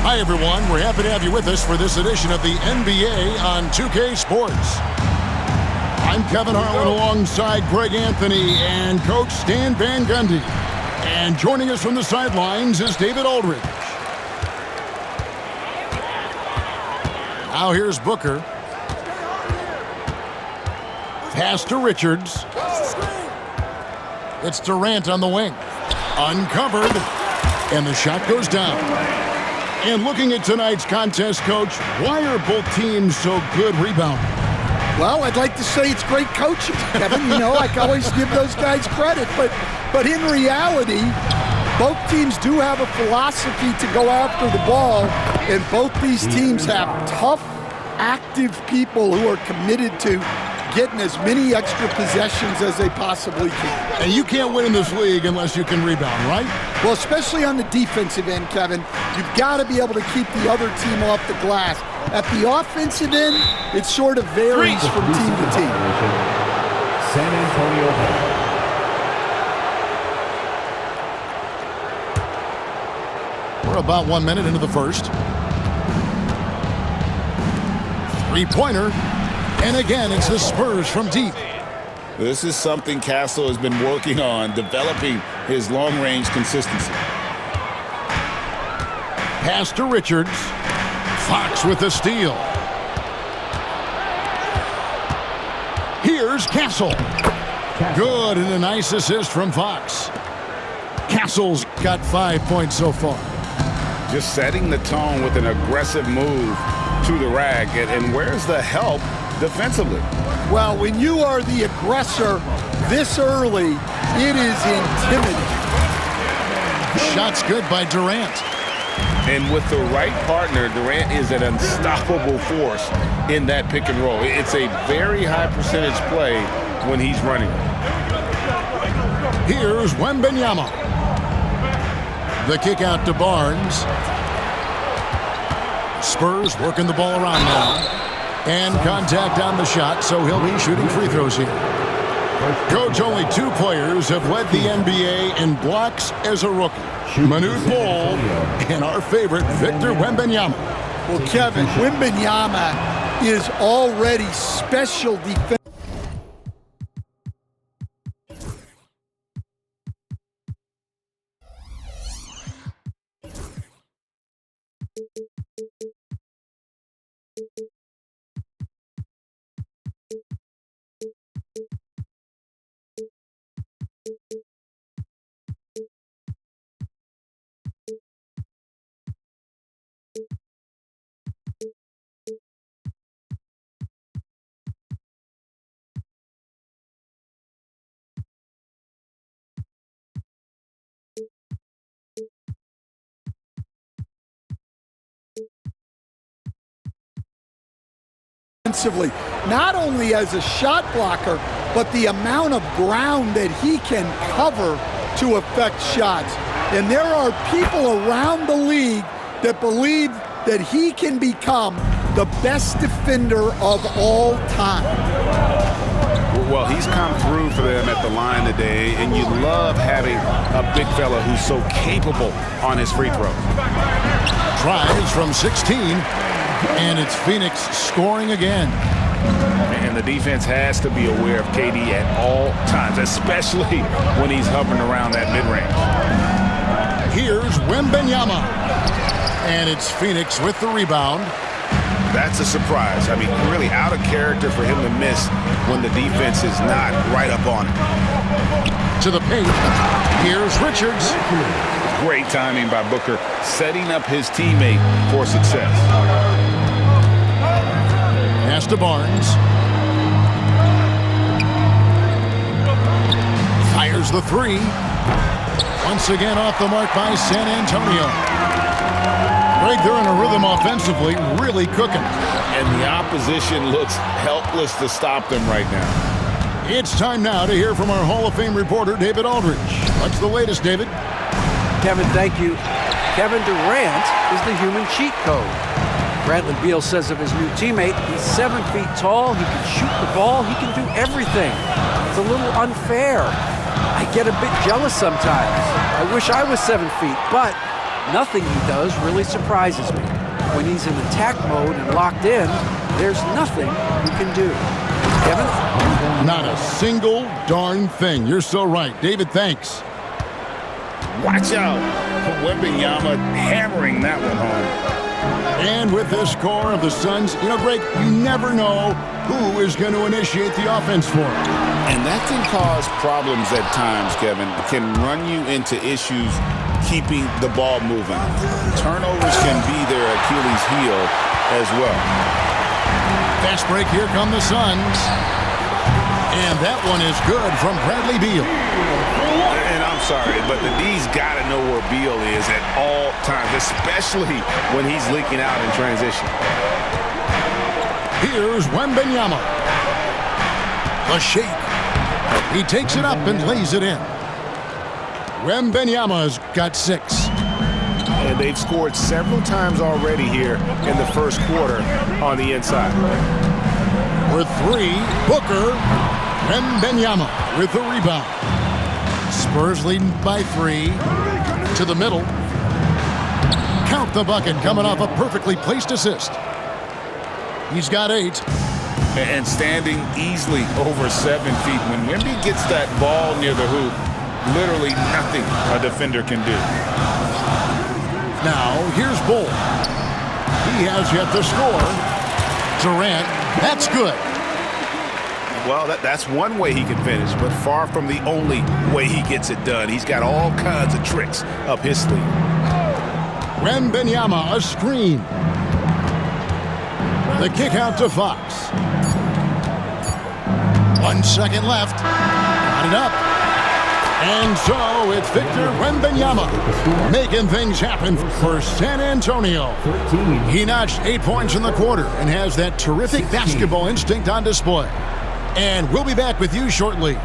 Hi, everyone. We're happy to have you with us for this edition of the NBA on 2K Sports. I'm Kevin Harlan alongside Greg Anthony and Coach Stan Van Gundy. And joining us from the sidelines is David Aldridge. Now here's Booker. Pass to Richards. It's Durant on the wing. Uncovered. And the shot goes down. And looking at tonight's contest, Coach, why are both teams so good rebounding? Well, I'd like to say it's great coaching, Kevin. You know, I can always give those guys credit. But in reality, both teams do have a philosophy to go after the ball, and both these teams have tough, active people who are committed to getting as many extra possessions as they possibly can. And you can't win in this league unless you can rebound, right? Well, especially on the defensive end, Kevin, you've got to be able to keep the other team off the glass. At the offensive end, it sort of varies from team to team. San Antonio. We're about 1 minute into the first. Three-pointer. And again, it's the Spurs from deep. This is something Castle has been working on, developing his long-range consistency. Pass to Richards. Fox with the steal. Here's Castle. Good, and a nice assist from Fox. Castle's got 5 points so far. Just setting the tone with an aggressive move to the rack. And where's the help defensively? Well, when you are the aggressor this early, it is intimidating. Shot's good by Durant. And with the right partner, Durant is an unstoppable force in that pick and roll. It's a very high percentage play when he's running. Here's Wembanyama. The kick out to Barnes. Spurs working the ball around now. And contact on the shot, so he'll be shooting free throws here. Coach, only 2 players have led the NBA in blocks as a rookie. Manute Bol and our favorite, Victor Wembanyama. Well, Kevin, Wembanyama is already special defense. Not only as a shot blocker, but the amount of ground that he can cover to affect shots. And there are people around the league that believe that he can become the best defender of all time. Well, he's come through for them at the line today, and you love having a big fella who's so capable on his free throw. Tries from 16. And it's Phoenix scoring again. And the defense has to be aware of KD at all times, especially when he's hovering around that mid-range. Here's Wembanyama. And it's Phoenix with the rebound. That's a surprise. I mean, really out of character for him to miss when the defense is not right up on him. To the paint. Here's Richards. Great timing by Booker, setting up his teammate for success. Pass to Barnes. Fires the 3. Once again off the mark by San Antonio. Greg, they're in a rhythm offensively, really cooking. And the opposition looks helpless to stop them right now. It's time now to hear from our Hall of Fame reporter, David Aldridge. What's the latest, David? Kevin, thank you. Kevin Durant is the human cheat code. Bradley Beal says of his new teammate, he's 7 feet tall, he can shoot the ball, he can do everything. It's a little unfair. I get a bit jealous sometimes. I wish I was 7 feet, but Nothing he does really surprises me. When he's in attack mode and locked in, there's nothing he can do. Kevin? Not a single darn thing. You're so right. David, thanks. Watch out. Wembanyama hammering that one home. And with the score of the Suns, Greg, you never know who is going to initiate the offense for it. And that can cause problems at times, Kevin. It can run you into issues keeping the ball moving. Turnovers can be their Achilles heel as well. Fast break, here come the Suns. And that one is good from Bradley Beal. And I'm sorry, but the D's got to know where Beal is at all times, especially when he's leaking out in transition. Here's Wembanyama. The shake. He takes it up and lays it in. Wembanyama's got 6. And they've scored several times already here in the first quarter on the inside. For 3, Booker. Wembanyama with the rebound. Spurs leading by 3. To the middle. Count the bucket coming off a perfectly placed assist. He's got 8. And standing easily over 7 feet. When Wemby gets that ball near the hoop, literally nothing a defender can do. Now, here's Bull. He has yet to score. Durant, that's good. Well, that's one way he can finish, but far from the only way he gets it done. He's got all kinds of tricks up his sleeve. Wembanyama, a screen. The kick out to Fox. 1 second left. Got it up. And so it's Victor Wembanyama making things happen for San Antonio. He notched 8 points in the quarter and has that terrific basketball instinct on display. And we'll be back with you shortly.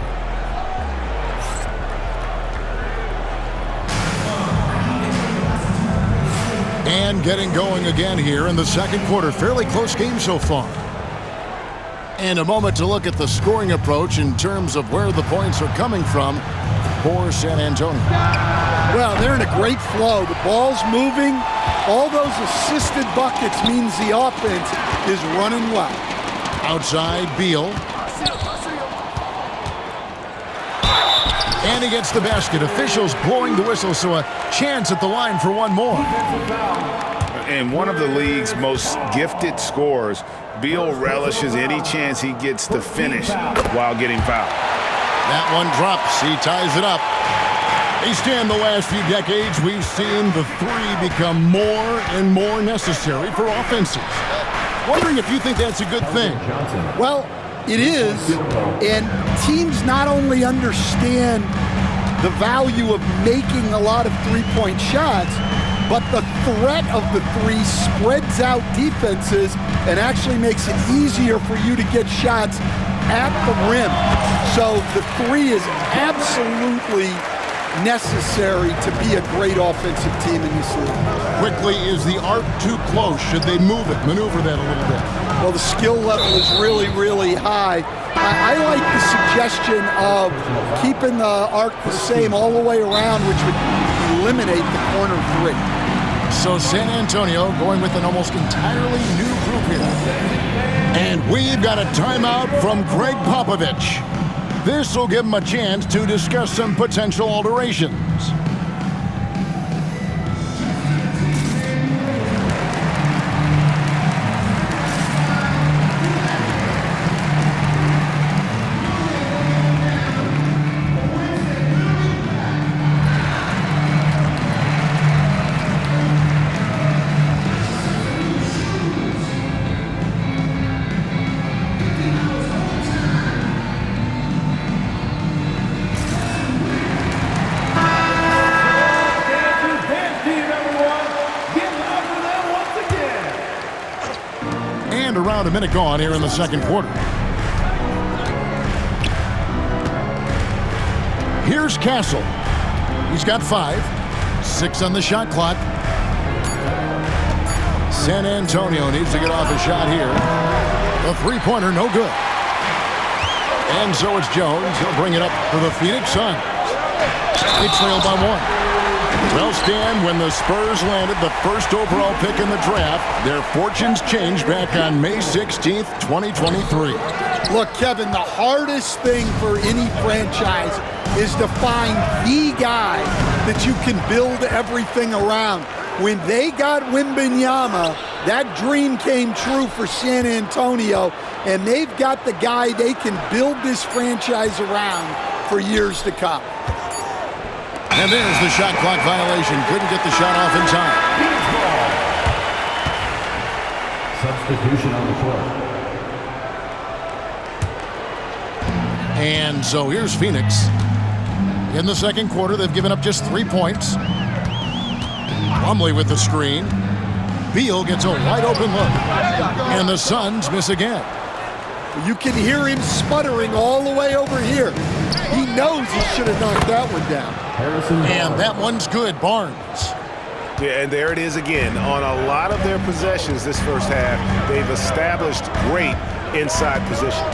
And getting going again here in the second quarter. Fairly close game so far. And a moment to look at the scoring approach in terms of where the points are coming from for San Antonio. Well, they're in a great flow. The ball's moving. All those assisted buckets means the offense is running well. Outside, Beal. And he gets the basket. Officials blowing the whistle, so a chance at the line for one more. And one of the league's most gifted scorers, Beal relishes any chance he gets to finish while getting fouled. That one drops. He ties it up. Based on the last few decades, we've seen the 3 become more and more necessary for offenses. Wondering if you think that's a good thing. Well, it is, and teams not only understand the value of making a lot of three-point shots, but the threat of the 3 spreads out defenses and actually makes it easier for you to get shots at the rim. So the 3 is absolutely necessary to be a great offensive team in this league. Quickly, is the arc too close? Should they maneuver that a little bit? Well, the skill level is really, really high. I like the suggestion of keeping the arc the same all the way around, which would eliminate the corner 3. So San Antonio going with an almost entirely new group here. And we've got a timeout from Greg Popovich. This will give him a chance to discuss some potential alterations. Around a minute gone here in the second quarter. Here's Castle. He's got 5. 6 on the shot clock. San Antonio needs to get off a shot here. The three-pointer, no good. And so it's Jones. He'll bring it up for the Phoenix Suns. They trail by 1. Well, Stan, when the Spurs landed the first overall pick in the draft, their fortunes changed back on May 16th, 2023. Look, Kevin, the hardest thing for any franchise is to find the guy that you can build everything around. When they got Wembanyama, that dream came true for San Antonio, and they've got the guy they can build this franchise around for years to come. And there's the shot clock violation. Couldn't get the shot off in time. Substitution on the floor. And so here's Phoenix. In the second quarter, they've given up just 3 points. Plumlee with the screen. Beal gets a wide open look. And the Suns miss again. You can hear him sputtering all the way over here. He knows he should have knocked that one down. And that one's good, Barnes. Yeah, and there it is again. On a lot of their possessions this first half, they've established great inside position.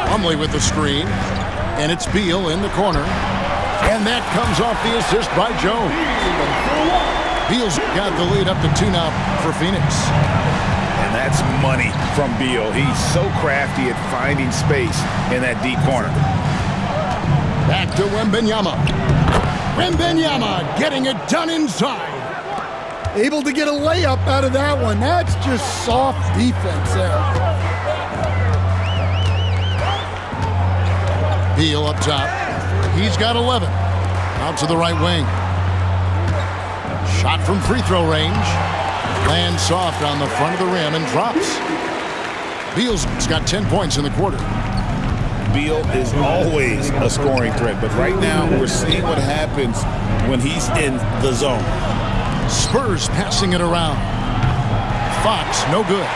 Plumlee with the screen. And it's Beal in the corner. And that comes off the assist by Jones. Beal's got the lead up to 2 now for Phoenix. And that's money from Beal. He's so crafty at finding space in that deep corner. Back to Wembanyama. Wembanyama getting it done inside. Able to get a layup out of that one. That's just soft defense there. Beal up top. He's got 11. Out to the right wing. Shot from free throw range. Lands soft on the front of the rim and drops. Beal's got 10 points in the quarter. Beal is always a scoring threat, but right now we're seeing what happens when he's in the zone. Spurs passing it around. Fox, no good.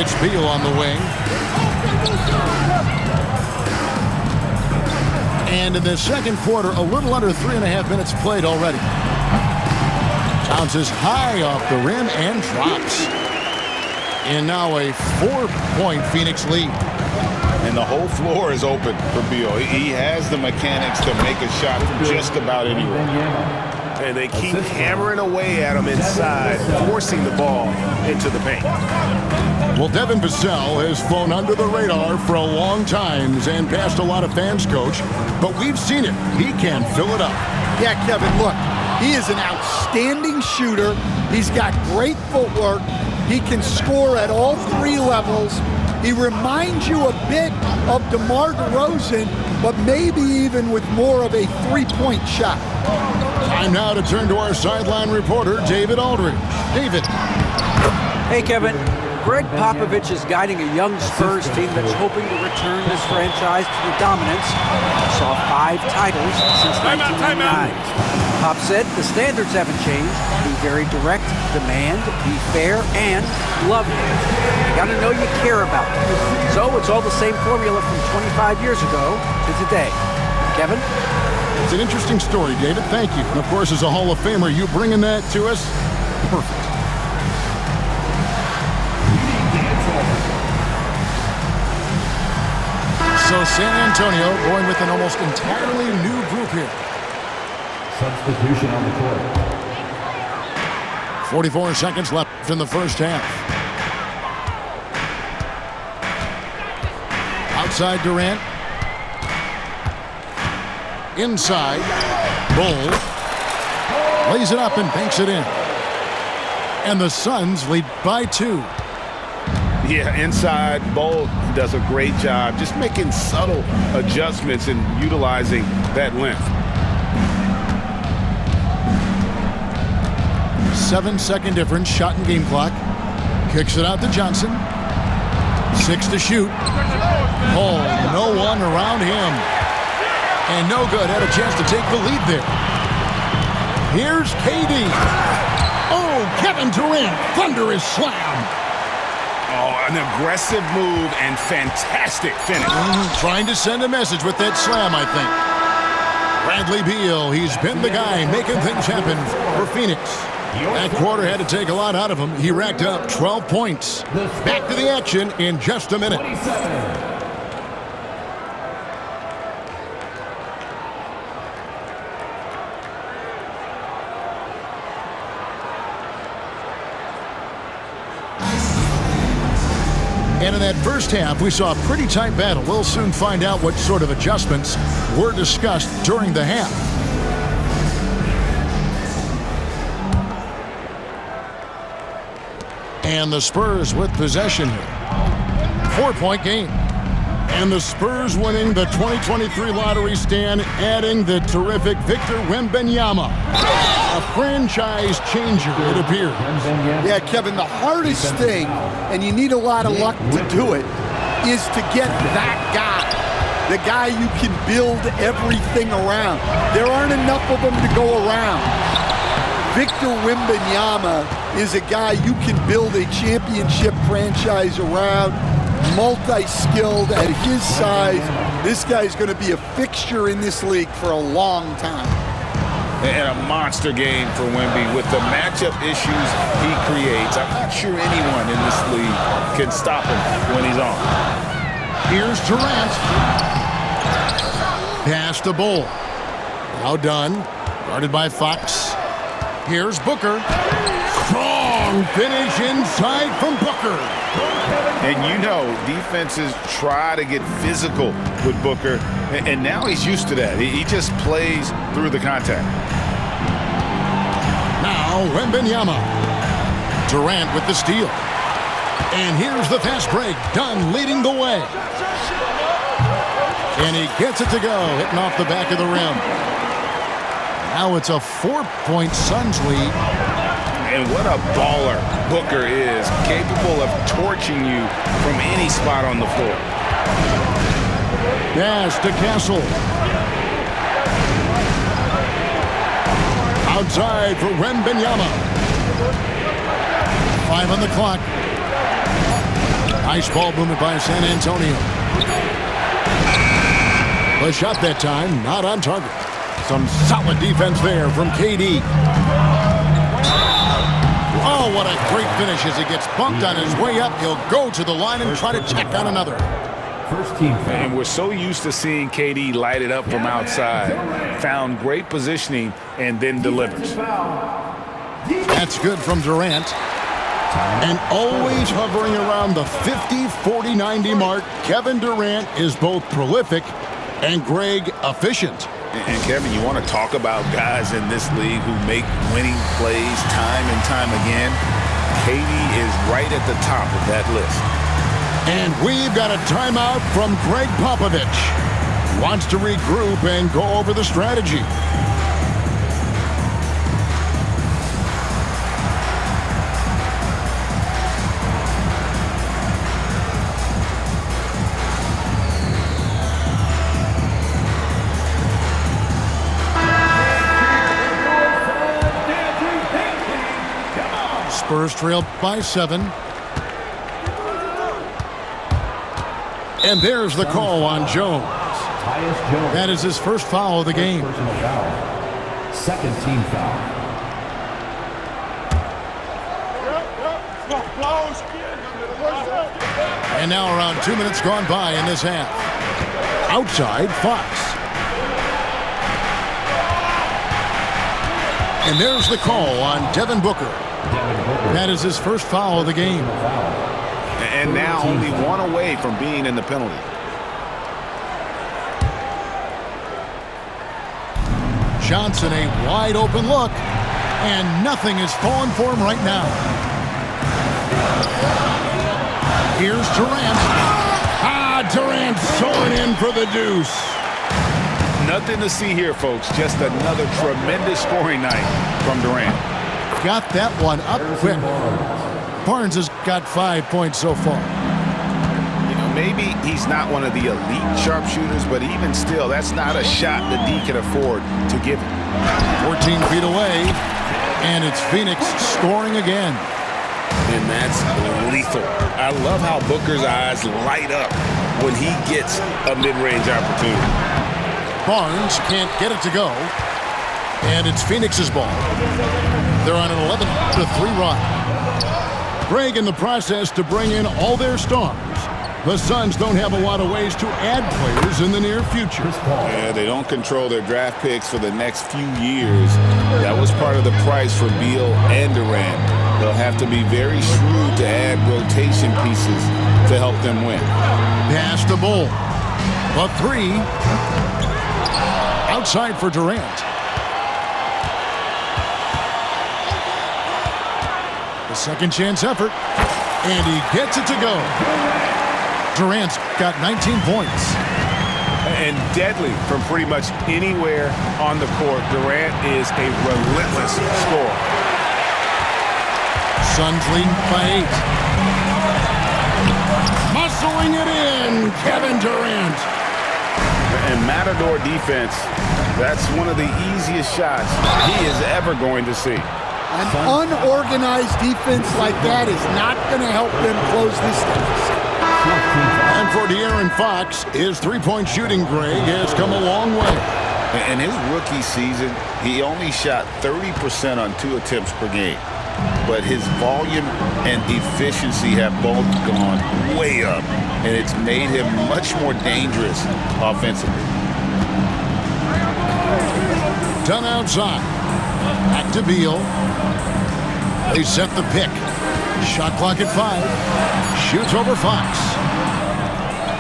It's Beal on the wing. And in the second quarter, a little under 3.5 minutes played already. Towns is high off the rim and drops. And now a 4-point Phoenix lead. And the whole floor is open for Beal. He has the mechanics to make a shot from just about anywhere. And they keep hammering away at him inside, forcing the ball into the paint. Well, Devin Vassell has flown under the radar for a long time and passed a lot of fans, Coach. But we've seen it. He can fill it up. Yeah, Kevin, look. He is an outstanding shooter. He's got great footwork. He can score at all 3 levels. He reminds you a bit of DeMar DeRozan, but maybe even with more of a 3-point shot. Time now to turn to our sideline reporter, David Aldridge. David. Hey, Kevin. Greg Popovich is guiding a young Spurs team that's hoping to return this franchise to the dominance. Saw 5 titles since 1999. Pop said the standards haven't changed. Be very direct, demand, be fair, and love him. You gotta know you care about him. So it's all the same formula from 25 years ago to today. Kevin? It's an interesting story, David. Thank you. And of course, as a Hall of Famer, you bringing that to us, perfect. So San Antonio going with an almost entirely new group here. Substitution on the court. 44 seconds left in the first half. Outside Durant. Inside. Bull. Lays it up and banks it in. And the Suns lead by 2. Yeah, inside, Bull does a great job just making subtle adjustments and utilizing that length. 7-second difference, shot and game clock. Kicks it out to Johnson. 6 to shoot. Oh, no one around him. And no good, had a chance to take the lead there. Here's KD. Oh, Kevin Durant, thunderous slam. Oh, an aggressive move and fantastic finish. Trying to send a message with that slam, I think. Bradley Beal, he's been the guy making things happen for Phoenix. That quarter had to take a lot out of him. He racked up 12 points. Back to the action in just a minute. And in that first half, we saw a pretty tight battle. We'll soon find out what sort of adjustments were discussed during the half. And the Spurs with possession here. 4-point game. And the Spurs winning the 2023 lottery stand, adding the terrific Victor Wembanyama. A franchise changer, it appears. Yeah, Kevin, the hardest thing, and you need a lot of luck to do it, is to get that guy. The guy you can build everything around. There aren't enough of them to go around. Victor Wembanyama is a guy you can build a championship franchise around, multi-skilled at his size. This guy's going to be a fixture in this league for a long time. And a monster game for Wemby with the matchup issues he creates. I'm not sure anyone in this league can stop him when he's on. Here's Durant. Pass to Bull. Now done. Guarded by Fox. Here's Booker. Strong finish inside from Booker. And you know, defenses try to get physical with Booker, and now he's used to that. He just plays through the contact. Now Wembanyama. Durant with the steal. And here's the fast break. Dunn leading the way. And he gets it to go, hitting off the back of the rim. Now it's a 4-point Suns lead. And what a baller Booker is, capable of torching you from any spot on the floor. Pass to Castle. Outside for Wembanyama. 5 on the clock. Nice ball movement by San Antonio. The shot that time, not on target. Some solid defense there from KD. Oh, what a great finish as he gets bumped on his way up. He'll go to the line and try to check on another. First team foul. And we're so used to seeing KD light it up from outside. Found great positioning and then delivers. That's good from Durant. And always hovering around the 50, 40, 90 mark, Kevin Durant is both prolific and Greg efficient. And Kevin, you want to talk about guys in this league who make winning plays time and time again? KD is right at the top of that list. And we've got a timeout from Greg Popovich. Wants to regroup and go over the strategy. Spurs trail by 7. And there's the call on Jones. Tyus Jones. That is his first foul of the game. Personal foul. Second team foul. And now around 2 minutes gone by in this half. Outside, Fox. And there's the call on Devin Booker. That is his first foul of the game. And now only one away from being in the penalty. Johnson, a wide open look. And nothing is falling for him right now. Here's Durant. Durant soaring in for the deuce. Nothing to see here, folks. Just another tremendous scoring night from Durant. Got that one up quick. Barnes has got 5 points so far. You know, maybe he's not one of the elite sharpshooters, but even still, that's not a shot that D can afford to give him. 14 feet away, and it's Phoenix scoring again. And that's lethal. I love how Booker's eyes light up when he gets a mid-range opportunity. Barnes can't get it to go, and it's Phoenix's ball. They're on an 11-3 run. Greg in the process to bring in all their stars. The Suns don't have a lot of ways to add players in the near future. Yeah, they don't control their draft picks for the next few years. That was part of the price for Beal and Durant. They'll have to be very shrewd to add rotation pieces to help them win. Pass to Bull. The three. Outside for Durant. The second chance effort. And he gets it to go. Durant's got 19 points. And deadly from pretty much anywhere on the court. Durant is a relentless scorer. Suns leading by 8. Muscling it in, Kevin Durant. And Matador defense, that's one of the easiest shots he is ever going to see. An unorganized defense like that is not going to help them close this deficit. And for De'Aaron Fox, his three-point shooting, Greg, has come a long way. In his rookie season, he only shot 30% on 2 attempts per game. But his volume and efficiency have both gone way up, and it's made him much more dangerous offensively. Done outside. Back to Beal. They set the pick. Shot clock at 5. Shoots over Fox.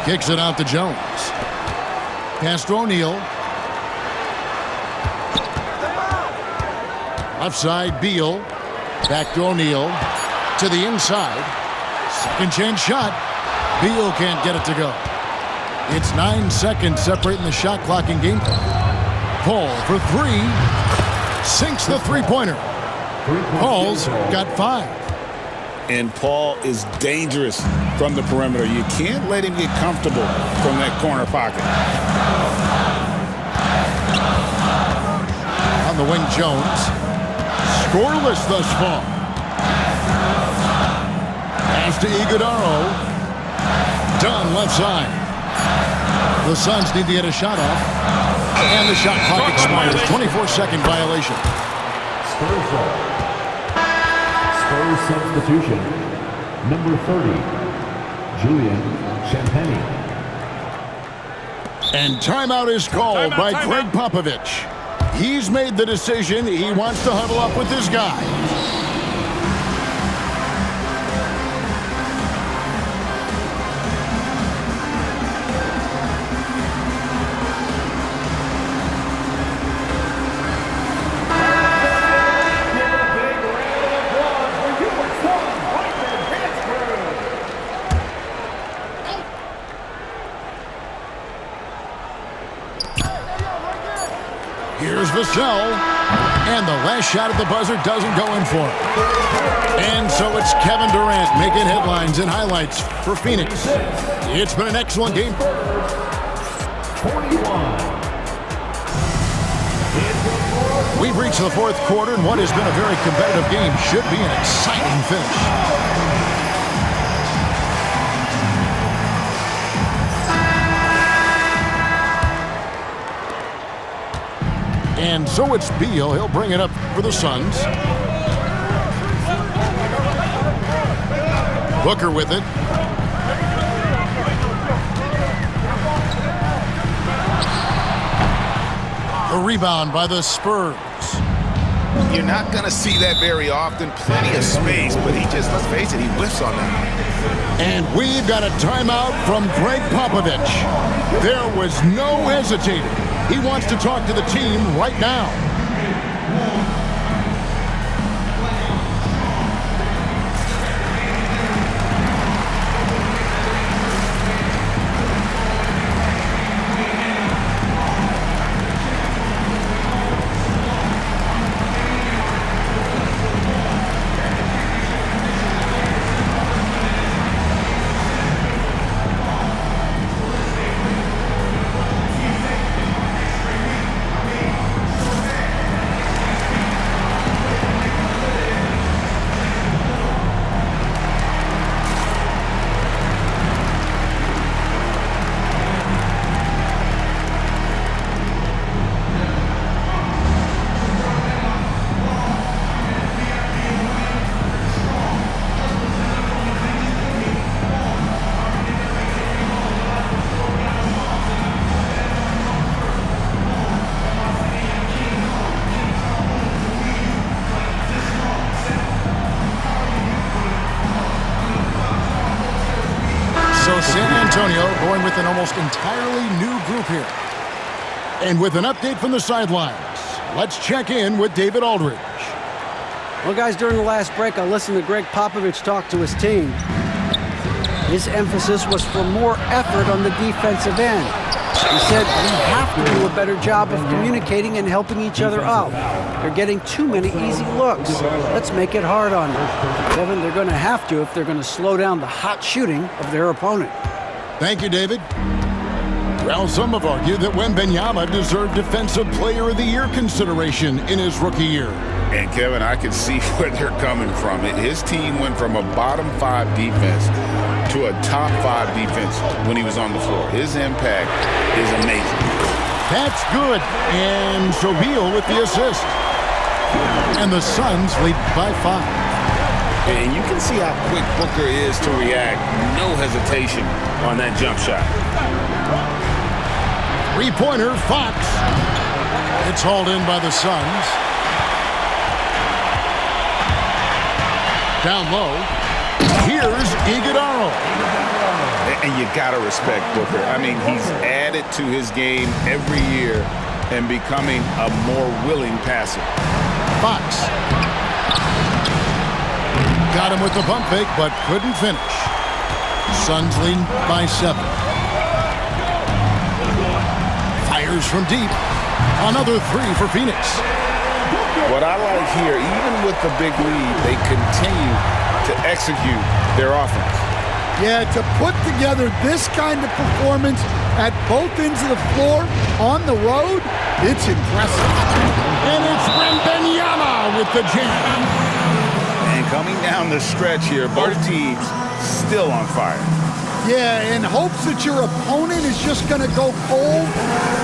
Kicks it out to Jones. Pass to O'Neal. Left side, Beal. Back to O'Neal. To the inside. Second chance shot. Beal can't get it to go. It's 9 seconds separating the shot clock and game clock. Paul for 3. Sinks the three-pointer. Paul's got 5. And Paul is dangerous from the perimeter. You can't let him get comfortable from that corner pocket. On the wing, Jones. Scoreless thus far. Pass to Iguodaro. Done left side. The Suns need to get a shot off. And the shot clock expires. 24-second violation. Spurs substitution. Number 30, Julian Champagnie. And timeout is called by Greg Popovich. He's made the decision. He wants to huddle up with his guy. Here's Vassell, and the last shot at the buzzer doesn't go in for it. And so it's Kevin Durant making headlines and highlights for Phoenix. It's been an excellent game. 41. We've reached the fourth quarter, and what has been a very competitive game should be an exciting finish. And so it's Beal. He'll bring it up for the Suns. Booker with it. A rebound by the Spurs. You're not going to see that very often. Plenty of space, but he just, let's face it, he whiffs on that. And we've got a timeout from Greg Popovich. There was no hesitating. He wants to talk to the team right now. Well, San Antonio going with an almost entirely new group here. And with an update from the sidelines, let's check in with David Aldridge. Well, guys, during the last break, I listened to Greg Popovich talk to his team. His emphasis was for more effort on the defensive end. He said we have to do a better job of communicating and helping each other out. They're getting too many easy looks. Let's make it hard on them. Kevin, they're going to have to if they're going to slow down the hot shooting of their opponent. Thank you, David. Well, some have argued that Wembanyama deserved Defensive Player of the Year consideration in his rookie year. And, Kevin, I can see where they're coming from. His team went from a bottom 5 defense to a top 5 defense when he was on the floor. His impact is amazing. That's good. And Sobeal with the assist. And the Suns lead by 5. And you can see how quick Booker is to react. No hesitation on that jump shot. Three-pointer, Fox. It's hauled in by the Suns. Down low. Here's Iguodala. And you got to respect Booker. I mean, he's added to his game every year and becoming a more willing passer. Fox. Got him with the pump fake, but couldn't finish. Suns lead by 7. Fires from deep. Another 3 for Phoenix. What I like here, even with the big lead, they continue to execute their offense. Yeah, to put together this kind of performance at both ends of the floor on the road, it's impressive. And it's Wembanyama with the jam. And coming down the stretch here, both teams still on fire. Yeah, in hopes that your opponent is just going to go cold.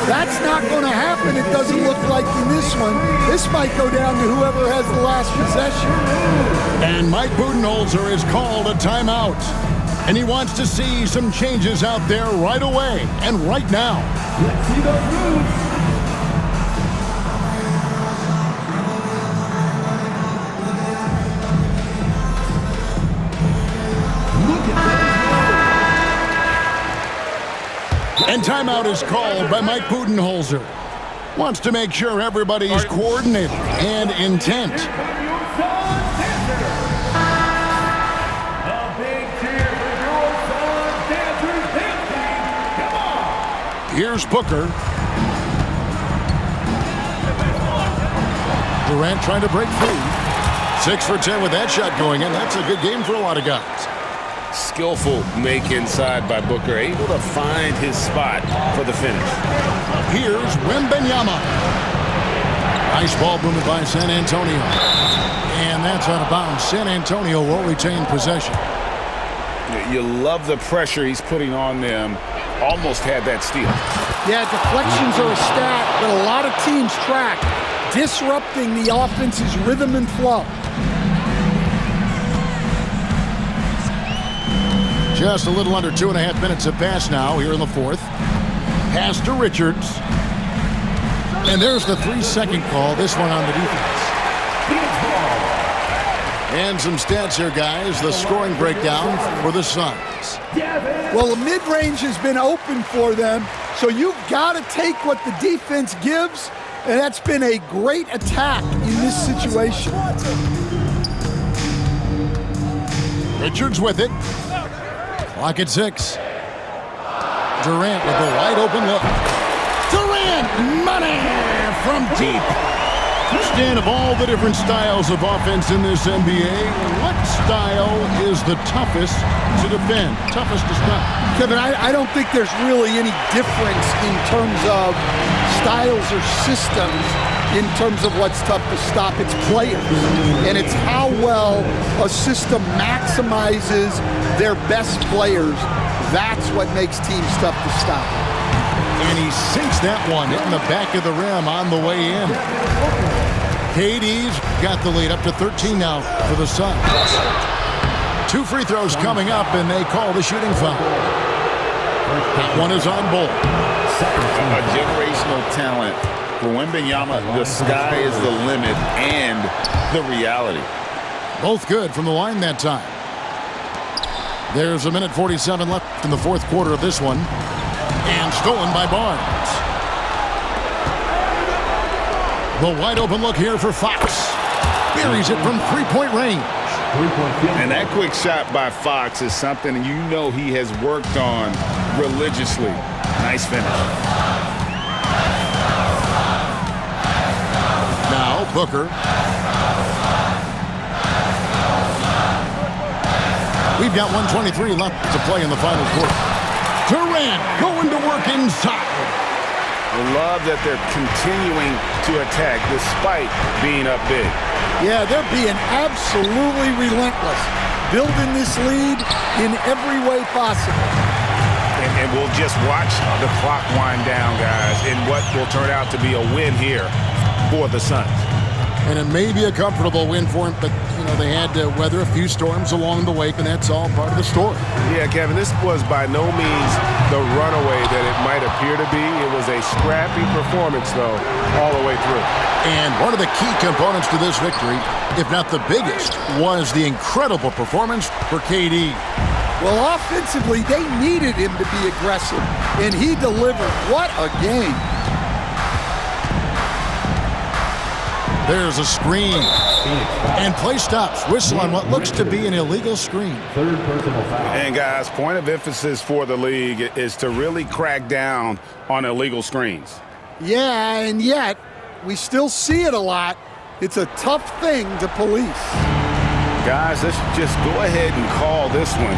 That's not going to happen, it doesn't look like in this one. This might go down to whoever has the last possession. And Mike Budenholzer has called a timeout. And he wants to see some changes out there right away and right now. Let's see those moves. And timeout is called by Mike Budenholzer. Wants to make sure everybody's coordinated and intent. Here's Booker. Durant trying to break free. 6 for 10 with that shot going in. That's a good game for a lot of guys. Skillful make inside by Booker, able to find his spot for the finish. Here's Wembanyama. Nice ball movement by San Antonio. And that's out of bounds. San Antonio will retain possession. You love the pressure he's putting on them. Almost had that steal. Yeah, deflections are a stat that a lot of teams track, disrupting the offense's rhythm and flow. Just a little under 2.5 minutes have passed now here in the 4th. Pass to Richards. And there's the 3-second call, this one on the defense. And some stats here, guys. The scoring breakdown for the Suns. Well, the mid-range has been open for them, so you've got to take what the defense gives, and that's been a great attack in this situation. Richards with it. Clock at 6. Durant with the wide open look. Durant, money from deep. Stan, of all the different styles of offense in this NBA, what style is the toughest to defend, toughest to stop? Kevin, I don't think there's really any difference in terms of styles or systems in terms of what's tough to stop. It's players, and it's how well a system maximizes their best players. That's what makes teams tough to stop. And he sinks that one, hitting the back of the rim on the way in. KD's got the lead up to 13 now for the Suns. 2 free throws coming up, and they call the shooting foul. That one is on Bolt. A generational talent. For Wembanyama, the sky is the limit and the reality. Both good from the line that time. There's a minute 47 left in the fourth quarter of this one. And stolen by Barnes. The wide open look here for Fox. Buries it from three-point range. And that quick shot by Fox is something you know he has worked on religiously. Nice finish. Now Booker. We've got 1:23 left to play in the final quarter. Durant going to work inside. I love that they're continuing to attack despite being up big. Yeah, they're being absolutely relentless, building this lead in every way possible. And we'll just watch the clock wind down, guys, in what will turn out to be a win here for the Suns. And it may be a comfortable win for him, but, you know, they had to weather a few storms along the way, and that's all part of the story. Yeah, Kevin, this was by no means the runaway that it might appear to be. It was a scrappy performance, though, all the way through. And one of the key components to this victory, if not the biggest, was the incredible performance for KD. Well, offensively, they needed him to be aggressive, and he delivered. What a game. There's a screen. And play stops. Whistle on what looks to be an illegal screen. Third personal foul. And, guys, point of emphasis for the league is to really crack down on illegal screens. Yeah, and yet, we still see it a lot. It's a tough thing to police. Guys, let's just go ahead and call this one.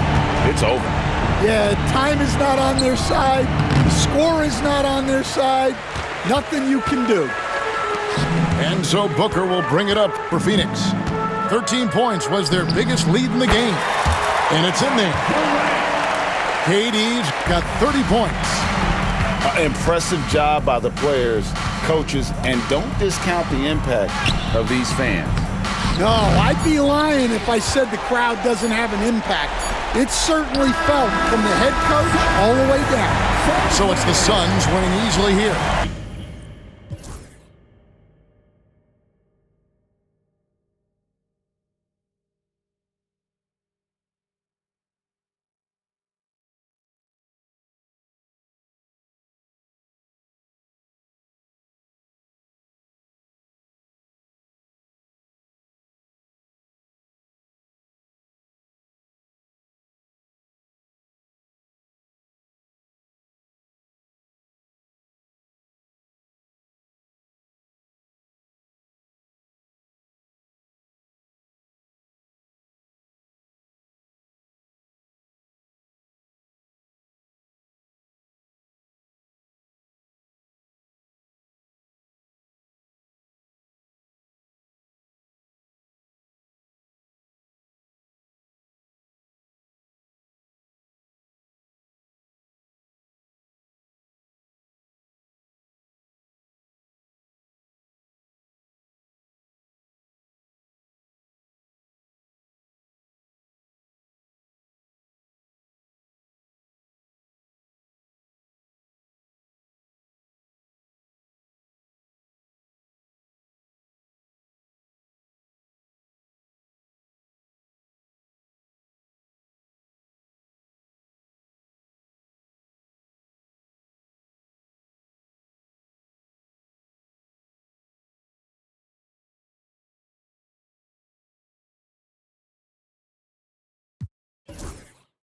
It's over. Yeah, time is not on their side. The score is not on their side. Nothing you can do. And so Booker will bring it up for Phoenix. 13 points was their biggest lead in the game. And it's in there. KD's got 30 points. Impressive job by the players, coaches, and don't discount the impact of these fans. No, I'd be lying if I said the crowd doesn't have an impact. It's certainly felt from the head coach all the way down. So it's the Suns winning easily here.